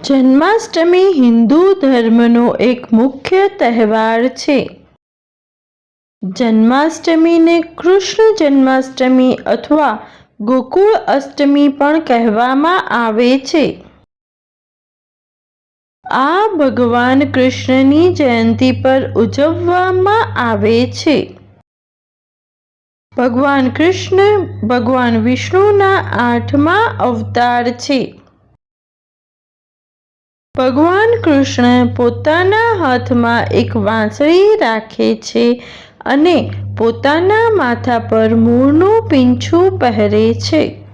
જન્માષ્ટમી હિન્દુ ધર્મનો એક મુખ્ય તહેવાર છે. જન્માષ્ટમીને કૃષ્ણ જન્માષ્ટમી અથવા ગોકુળ અષ્ટમી પણ કહેવામાં આવે છે. આ ભગવાન કૃષ્ણની જયંતી પર ઉજવવામાં આવે છે. ભગવાન કૃષ્ણ ભગવાન વિષ્ણુના 8મા અવતાર છે. ભગવાન કૃષ્ણ પોતાના હાથમાં એક વાંસળી રાખે છે અને પોતાના માથા પર મોરનું પીંછું પહેરે છે.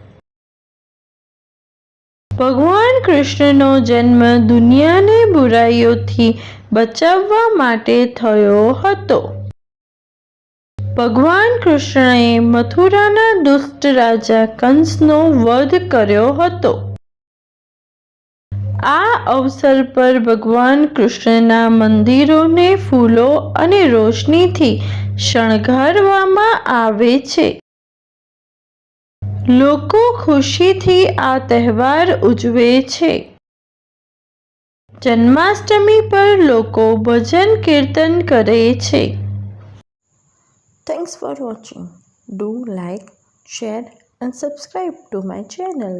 ભગવાન કૃષ્ણનો જન્મ દુનિયાને બુરાઈઓથી બચાવવા માટે થયો હતો. ભગવાન કૃષ્ણએ મથુરાના દુષ્ટ રાજા કંસનો વધ કર્યો હતો. આ અવસર પર ભગવાન કૃષ્ણના મંદિરોને ફૂલો અને રોશનીથી શણગારવામાં આવે છે. લોકો ખુશીથી આ તહેવાર ઉજવે છે. જન્માષ્ટમી પર લોકો ભજન કીર્તન કરે છે. Thanks for watching. Do like, share and subscribe to my channel.